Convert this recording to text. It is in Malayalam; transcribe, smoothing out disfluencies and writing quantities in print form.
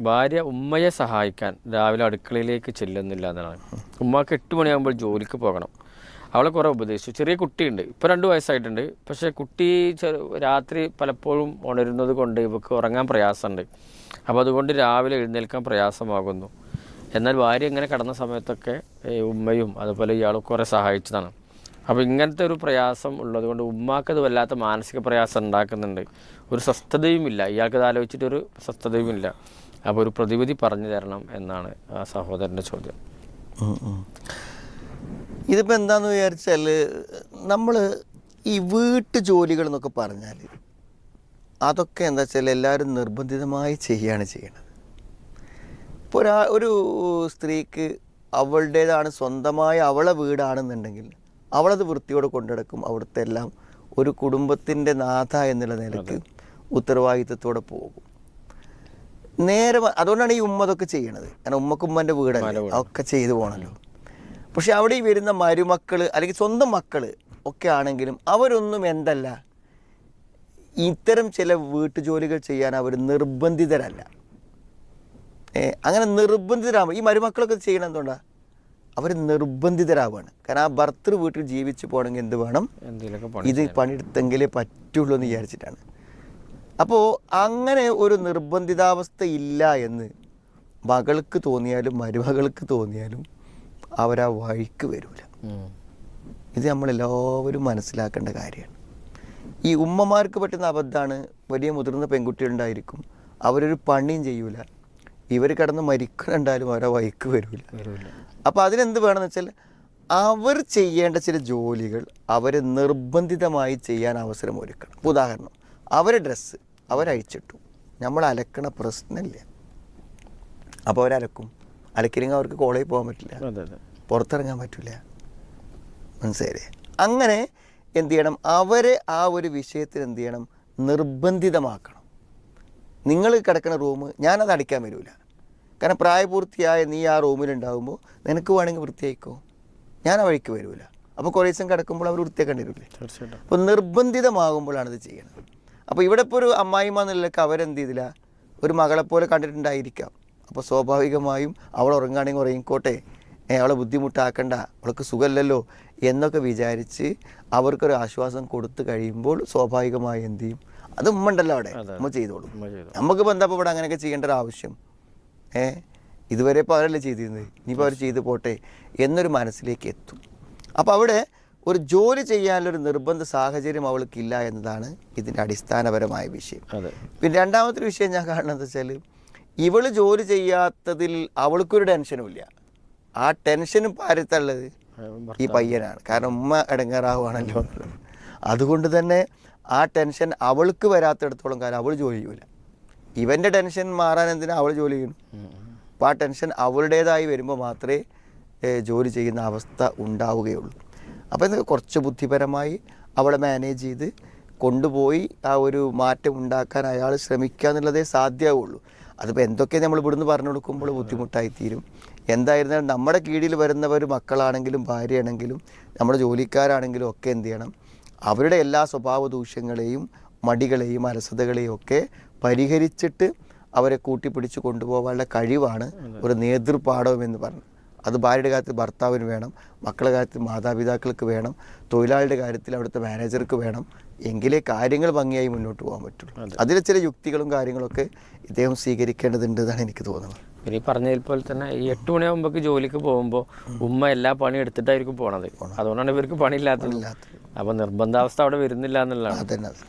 ഭാര്യ ഉമ്മയെ സഹായിക്കാൻ രാവിലെ അടുക്കളയിലേക്ക് ചെല്ലുന്നില്ല എന്നാണ്. ഉമ്മക്ക് 8 മണിയാകുമ്പോൾ ജോലിക്ക് പോകണം. അവളെ കുറേ ഉപദേശിച്ചു. ചെറിയ കുട്ടിയുണ്ട്, ഇപ്പോൾ 2 വയസ്സായിട്ടുണ്ട്. പക്ഷേ കുട്ടി രാത്രി പലപ്പോഴും ഉണരുന്നത് കൊണ്ട് ഇവർക്ക് ഉറങ്ങാൻ പ്രയാസമുണ്ട്. അപ്പോൾ അതുകൊണ്ട് രാവിലെ എഴുന്നേൽക്കാൻ പ്രയാസമാകുന്നു. എന്നാൽ ഭാര്യ ഇങ്ങനെ കിടന്ന സമയത്തൊക്കെ ഉമ്മയും അതുപോലെ ഇയാൾ കുറേ സഹായിച്ചതാണ്. അപ്പോൾ ഇങ്ങനത്തെ ഒരു പ്രയാസം ഉള്ളതുകൊണ്ട് ഉമ്മാക്കത് വല്ലാത്ത മാനസിക പ്രയാസം ഉണ്ടാക്കുന്നുണ്ട്. ഒരു സ്വസ്ഥതയുമില്ല, ഇയാൾക്കത് ആലോചിച്ചിട്ടൊരു സ്വസ്ഥതയുമില്ല. അപ്പോൾ ഒരു പ്രതിവിധി പറഞ്ഞു തരണം എന്നാണ് ആ സഹോദരൻ്റെ ചോദ്യം. ഇതിപ്പോൾ എന്താണെന്ന് വിചാരിച്ചാൽ, നമ്മൾ ഈ വീട്ടു ജോലികൾ എന്നൊക്കെ പറഞ്ഞാൽ അതൊക്കെ എന്താ വെച്ചാൽ എല്ലാവരും നിർബന്ധിതമായി ചെയ്യുകയാണ് ചെയ്യണത്. ഇപ്പോൾ ഒരു സ്ത്രീക്ക് അവളുടേതാണ്, സ്വന്തമായ അവളെ വീടാണെന്നുണ്ടെങ്കിൽ അവളത് വൃത്തിയോടെ കൊണ്ടുനടക്കും. അവിടുത്തെ എല്ലാം ഒരു കുടുംബത്തിൻ്റെ നാഥ എന്നുള്ള നിലയ്ക്ക് ഉത്തരവാദിത്വത്തോടെ പോകും. നേരെ അതുകൊണ്ടാണ് ഈ ഉമ്മ അതൊക്കെ ചെയ്യണത്. കാരണം ഉമ്മക്കുമ്മൻ്റെ വീടല്ലേ, അതൊക്കെ ചെയ്തു പോകണമല്ലോ. പക്ഷെ അവിടെ ഈ വരുന്ന മരുമക്കൾ അല്ലെങ്കിൽ സ്വന്തം മക്കൾ ഒക്കെ ആണെങ്കിലും അവരൊന്നും എന്തല്ല, ഇത്തരം ചില വീട്ടുജോലികൾ ചെയ്യാൻ അവർ നിർബന്ധിതരല്ല. അങ്ങനെ നിർബന്ധിതരാകുമ്പോൾ ഈ മരുമക്കളൊക്കെ ചെയ്യണം എന്തുകൊണ്ടാണ്? അവർ നിർബന്ധിതരാവുകയാണ്. കാരണം ആ ഭർത്തൃ വീട്ടിൽ ജീവിച്ച് പോകണമെങ്കിൽ എന്ത് വേണം? ഇത് പണിയെടുത്തെങ്കിലേ പറ്റുള്ളൂ എന്ന് വിചാരിച്ചിട്ടാണ്. അപ്പോൾ അങ്ങനെ ഒരു നിർബന്ധിതാവസ്ഥ ഇല്ല എന്ന് മകൾക്ക് തോന്നിയാലും മരുമകൾക്ക് തോന്നിയാലും അവരാ വഴിക്ക് വരില്ല. ഇത് നമ്മളെല്ലാവരും മനസ്സിലാക്കേണ്ട കാര്യമാണ്. ഈ ഉമ്മമാർക്ക് പറ്റുന്ന അബദ്ധമാണ്. വലിയ മുതിർന്ന പെൺകുട്ടികളുണ്ടായിരിക്കും, അവരൊരു പണിയും ചെയ്യൂല, ഇവർ കിടന്ന് മരിക്കുന്നുണ്ടായാലും അവരെ വഴിക്ക് വരില്ല. അപ്പോൾ അതിനെന്ത് വേണമെന്ന് വെച്ചാൽ അവർ ചെയ്യേണ്ട ചില ജോലികൾ അവർ നിർബന്ധിതമായി ചെയ്യാൻ അവസരം ഒരുക്കണം. ഉദാഹരണം, അവരെ ഡ്രസ്സ് അവരഴിച്ചിട്ടു, നമ്മൾ അലക്കണ പ്രശ്നമില്ല. അപ്പോൾ അവരലക്കും. അലക്കില്ലെങ്കിൽ അവർക്ക് കോളേജിൽ പോകാൻ പറ്റില്ല, പുറത്തിറങ്ങാൻ പറ്റില്ല. മനസ്സിലായില്ലേ? അങ്ങനെ എന്ത് ചെയ്യണം? അവരെ ആ ഒരു വിഷയത്തിൽ എന്ത് ചെയ്യണം? നിർബന്ധിതമാക്കണം. നിങ്ങൾ കിടക്കുന്ന റൂം ഞാനത് അടിക്കാൻ വരില്ല. കാരണം പ്രായപൂർത്തിയായ നീ ആ റൂമിലുണ്ടാകുമ്പോൾ നിനക്ക് വേണമെങ്കിൽ വൃത്തിയായിക്കോ, ഞാൻ ആ വഴിക്ക് വരില്ല. അപ്പോൾ കുറേ ദിവസം കിടക്കുമ്പോൾ അവർ വൃത്തിയാക്കേണ്ടി വരില്ലേ? അപ്പോൾ നിർബന്ധിതമാകുമ്പോഴാണ് ഇത് ചെയ്യണത്. അപ്പോൾ ഇവിടെ ഇപ്പോൾ ഒരു അമ്മായിമ്മ എന്നുള്ളതൊക്കെ അവരെന്ത് ചെയ്തില്ല, ഒരു മകളെപ്പോലെ കണ്ടിട്ടുണ്ടായിരിക്കാം. അപ്പോൾ സ്വാഭാവികമായും അവൾ ഉറങ്ങുകയാണെങ്കിൽ ഉറങ്ങിക്കോട്ടെ, അവളെ ബുദ്ധിമുട്ടാക്കണ്ട, അവൾക്ക് സുഖമല്ലല്ലോ എന്നൊക്കെ വിചാരിച്ച് അവർക്കൊരു ആശ്വാസം കൊടുത്തു കഴിയുമ്പോൾ സ്വാഭാവികമായി എന്ത് ചെയ്യും? അത് ഉമ്മ ഉണ്ടല്ലോ അവിടെ, ഉമ്മ ചെയ്തോളും. നമുക്കിപ്പോൾ എന്താ ഇപ്പോൾ ഇവിടെ അങ്ങനെയൊക്കെ ചെയ്യേണ്ട ഒരു ആവശ്യം? ഇതുവരെ ഇപ്പോൾ അവരല്ലേ ചെയ്തിരുന്നത്, ഇനിയിപ്പോൾ അവർ ചെയ്ത് പോട്ടെ എന്നൊരു മനസ്സിലേക്ക് എത്തും. അപ്പോൾ അവിടെ ഒരു ജോലി ചെയ്യാനുള്ളൊരു നിർബന്ധ സാഹചര്യം അവൾക്കില്ല എന്നതാണ് ഇതിൻ്റെ അടിസ്ഥാനപരമായ വിഷയം. പിന്നെ രണ്ടാമത്തെ വിഷയം ഞാൻ കാണുന്നത് വെച്ചാൽ, ഇവൾ ജോലി ചെയ്യാത്തതിൽ അവൾക്കൊരു ടെൻഷനും ഇല്ല. ആ ടെൻഷനും പാരത്തുള്ളത് ഈ പയ്യനാണ്. കാരണം ഉമ്മ ഇടങ്ങേറാവുകയാണല്ലോ എന്നുള്ളത്. അതുകൊണ്ട് തന്നെ ആ ടെൻഷൻ അവൾക്ക് വരാത്തിടത്തോളം കാലം അവൾ ജോലി ചെയ്യൂല. ഇവൻ്റെ ടെൻഷൻ മാറാൻ എന്തിനാ അവൾ ജോലി ചെയ്യണം? അപ്പോൾ ആ ടെൻഷൻ അവളുടേതായി വരുമ്പോൾ മാത്രമേ ജോലി ചെയ്യുന്ന അവസ്ഥ ഉണ്ടാവുകയുള്ളൂ. അപ്പോൾ ഇത് കുറച്ച് ബുദ്ധിപരമായി അവളെ മാനേജ് ചെയ്ത് കൊണ്ടുപോയി ആ ഒരു മാറ്റം ഉണ്ടാക്കാൻ അയാൾ ശ്രമിക്കുക എന്നുള്ളതേ സാധ്യമാവുള്ളൂ. അതിപ്പോൾ എന്തൊക്കെ നമ്മൾ ഇവിടുന്ന് പറഞ്ഞു കൊടുക്കുമ്പോൾ ബുദ്ധിമുട്ടായിത്തീരും. എന്തായിരുന്നാലും നമ്മുടെ കീഴിൽ വരുന്നവർ മക്കളാണെങ്കിലും ഭാര്യയാണെങ്കിലും നമ്മുടെ ജോലിക്കാരാണെങ്കിലും ഒക്കെ എന്ത് ചെയ്യണം? അവരുടെ എല്ലാ സ്വഭാവ ദൂഷ്യങ്ങളെയും മടികളെയും അലസതകളെയും ഒക്കെ പരിഹരിച്ചിട്ട് അവരെ കൂട്ടിപ്പിടിച്ച് കൊണ്ടുപോകാനുള്ള കഴിവാണ് ഒരു നേതൃപാഠം എന്ന് പറഞ്ഞു. അത് ഭാര്യയുടെ കാര്യത്തിൽ ഭർത്താവിന് വേണം, മക്കളുടെ കാര്യത്തിൽ മാതാപിതാക്കൾക്ക് വേണം, തൊഴിലാളിയുടെ കാര്യത്തിൽ അവിടുത്തെ മാനേജർക്ക് വേണം. എങ്കിലേ കാര്യങ്ങൾ ഭംഗിയായി മുന്നോട്ട് പോകാൻ പറ്റുള്ളൂ. അതിലെ ചില യുക്തികളും കാര്യങ്ങളൊക്കെ ഇദ്ദേഹം സ്വീകരിക്കേണ്ടതുണ്ട് എന്നാണ് എനിക്ക് തോന്നുന്നത്. ഇനി പറഞ്ഞതിൽ പോലെ തന്നെ ഈ 8 മണിയാകുമ്പോൾ ജോലിക്ക് പോകുമ്പോൾ ഉമ്മ എല്ലാ പണിയും എടുത്തിട്ടായിരിക്കും പോണത്. അതുകൊണ്ടാണ് ഇവർക്ക് പണിയില്ലാത്തത്. അപ്പോൾ നിർബന്ധാവസ്ഥ അവിടെ വരുന്നില്ല എന്നുള്ളതാണ്.